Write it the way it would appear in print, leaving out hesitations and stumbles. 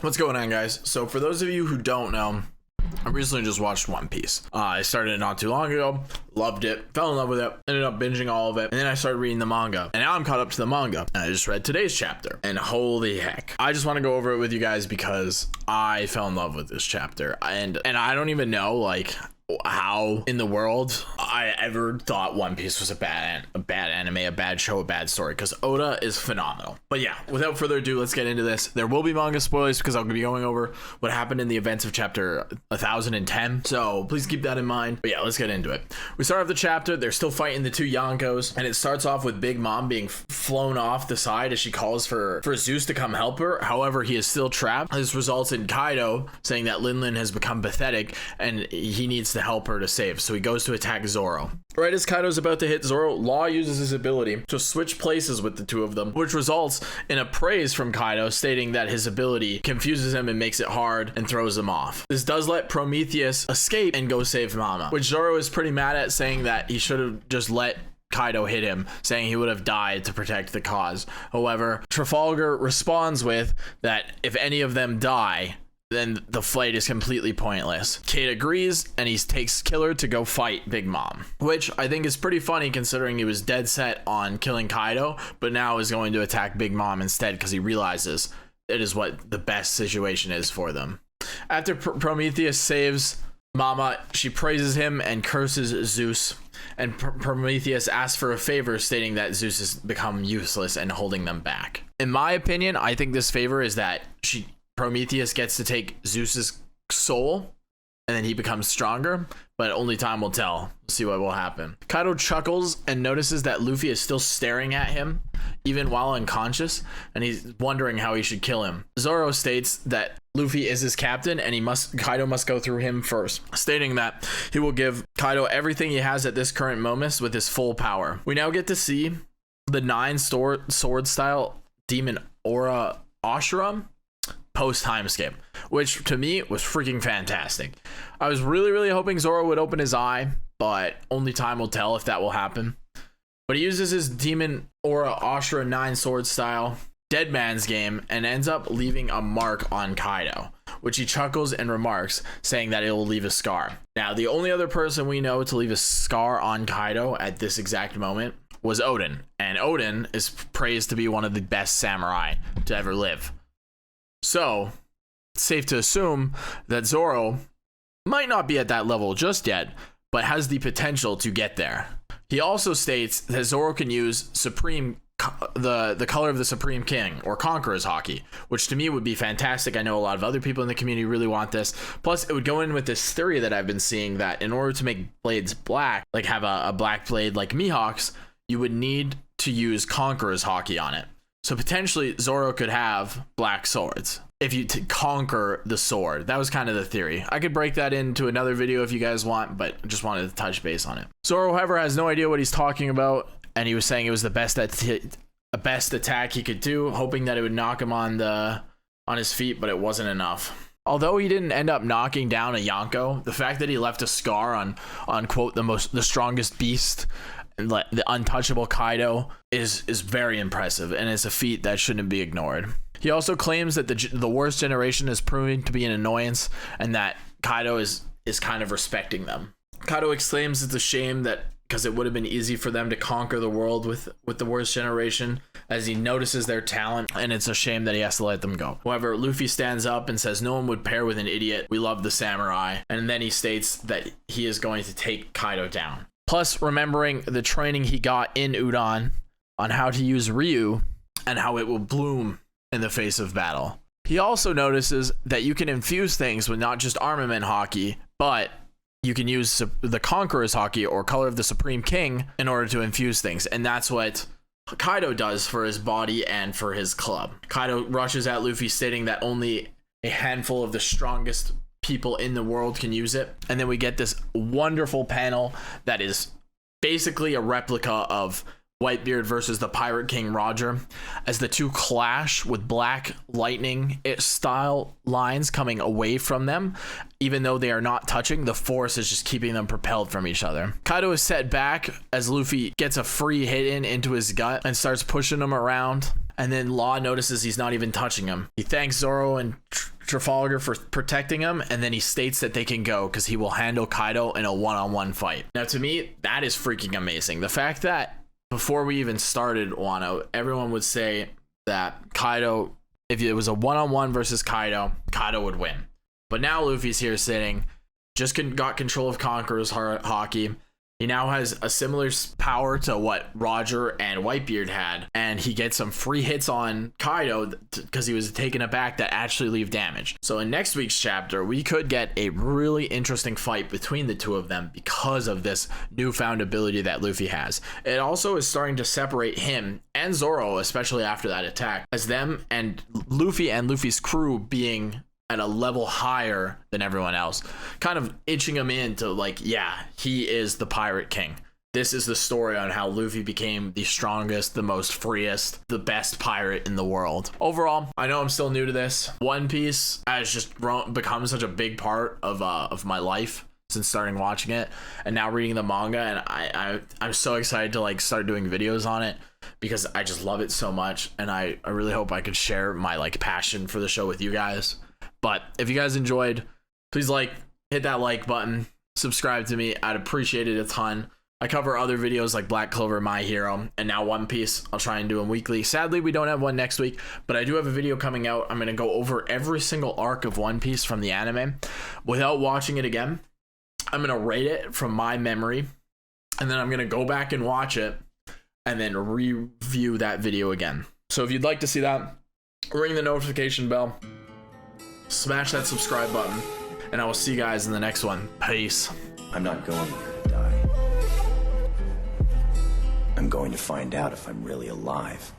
What's going on, guys? So for those of you who don't know, I recently just watched One Piece. I started it not too long ago, loved it, fell in love with it, ended up binging all of it, and then I started reading the manga. And now I'm caught up to the manga, and I just read today's chapter, and holy heck. I just want to go over it with you guys because I fell in love with this chapter, and I don't even know, like, how in the world I ever thought One Piece was a bad anime, a bad show, a bad story, because Oda is phenomenal. But yeah, without further ado, let's get into this. There will be manga spoilers because I'll be going over what happened in the events of chapter 1010, so please keep that in mind. But yeah, let's get into it. We start off the chapter, they're still fighting the two Yonkos, and it starts off with Big Mom being flown off the side as she calls for Zeus to come help her. However, he is still trapped. This results in Kaido saying that Lin has become pathetic and he needs to help her to save, so he goes to attack Zoro. Right as Kaido's about to hit Zoro, Law uses his ability to switch places with the two of them, which results in a praise from Kaido stating that his ability confuses him and makes it hard and throws him off. This does let Prometheus escape and go save Mama, which Zoro is pretty mad at, saying that he should have just let Kaido hit him, saying he would have died to protect the cause. However, Trafalgar responds with that if any of them die, then the fight is completely pointless. Kate agrees, and he takes Killer to go fight Big Mom, which I think is pretty funny considering he was dead set on killing Kaido, but now is going to attack Big Mom instead because he realizes it is what the best situation is for them. After Prometheus saves Mama, she praises him and curses Zeus, and Prometheus asks for a favor, stating that Zeus has become useless and holding them back. In my opinion, I think this favor is that Prometheus gets to take Zeus's soul and then he becomes stronger, but only time will tell. We'll see what will happen. Kaido chuckles and notices that Luffy is still staring at him even while unconscious, and he's wondering how he should kill him. Zoro states that Luffy is his captain and Kaido must go through him first, stating that he will give Kaido everything he has at this current moment with his full power. We now get to see the 9 sword style demon aura ashram post timeskip, which to me was freaking fantastic. I was really hoping Zoro would open his eye, but only time will tell if that will happen. But he uses his demon aura ashra 9 sword style dead man's game and ends up leaving a mark on Kaido, which he chuckles and remarks, saying that it will leave a scar. Now, the only other person we know to leave a scar on Kaido at this exact moment was Odin, and Odin is praised to be one of the best samurai to ever live. So, it's safe to assume that Zoro might not be at that level just yet, but has the potential to get there. He also states that Zoro can use the color of the Supreme King, or Conqueror's Haki, which to me would be fantastic. I know a lot of other people in the community really want this. Plus, it would go in with this theory that I've been seeing that in order to make blades black, like have a black blade like Mihawk's, you would need to use Conqueror's Haki on it. So potentially Zoro could have black swords if you conquer the sword. That was kind of the theory. I could break that into another video if you guys want, but just wanted to touch base on it. Zoro, however, has no idea what he's talking about, and he was saying it was the best attack he could do, hoping that it would knock him on his feet, but it wasn't enough. Although he didn't end up knocking down a Yonko, the fact that he left a scar on quote the strongest beast, the untouchable Kaido, is very impressive, and it's a feat that shouldn't be ignored. He also claims that the worst generation is proving to be an annoyance, and that Kaido is kind of respecting them. Kaido exclaims it's a shame that because it would have been easy for them to conquer the world with the worst generation, as he notices their talent, and it's a shame that he has to let them go. However, Luffy stands up and says no one would pair with an idiot. We love the samurai. And then he states that he is going to take Kaido down. Plus, remembering the training he got in Udon on how to use Ryu and how it will bloom in the face of battle. He also notices that you can infuse things with not just armament haki, but you can use the Conqueror's Haki, or color of the Supreme King, in order to infuse things. And that's what Kaido does for his body and for his club. Kaido rushes at Luffy, stating that only a handful of the strongest people in the world can use it. And then we get this wonderful panel that is basically a replica of Whitebeard versus the Pirate King Roger, as the two clash with black lightning style lines coming away from them. Even though they are not touching, the force is just keeping them propelled from each other. Kaido is set back as Luffy gets a free hit into his gut and starts pushing him around. And then Law notices he's not even touching him. He thanks Zoro and Trafalgar for protecting him, and then he states that they can go because he will handle Kaido in a one-on-one fight. Now, to me, that is freaking amazing. The fact that before we even started Wano, everyone would say that Kaido, if it was a one-on-one versus Kaido, Kaido would win. But now Luffy's here sitting, just got control of Conqueror's Haki. He now has a similar power to what Roger and Whitebeard had, and he gets some free hits on Kaido because he was taken aback that actually leave damage. So in next week's chapter, we could get a really interesting fight between the two of them because of this newfound ability that Luffy has. It also is starting to separate him and Zoro, especially after that attack, as them and Luffy and Luffy's crew being at a level higher than everyone else, kind of itching him into like, yeah, he is the pirate king. This is the story on how Luffy became the strongest, the most freest, the best pirate in the world. Overall, I know I'm still new to this. One Piece has just become such a big part of my life since starting watching it, and now reading the manga, and I'm so excited to like start doing videos on it because I just love it so much, and I really hope I could share my like passion for the show with you guys. But if you guys enjoyed, please hit that like button, subscribe to me. I'd appreciate it a ton. I cover other videos like Black Clover, My Hero, and now One Piece. I'll try and do them weekly. Sadly, we don't have one next week, but I do have a video coming out. I'm going to go over every single arc of One Piece from the anime without watching it again. I'm going to rate it from my memory, and then I'm going to go back and watch it and then review that video again. So if you'd like to see that, ring the notification bell. Smash that subscribe button, and I will see you guys in the next one. Peace. I'm not going here to die. I'm going to find out if I'm really alive.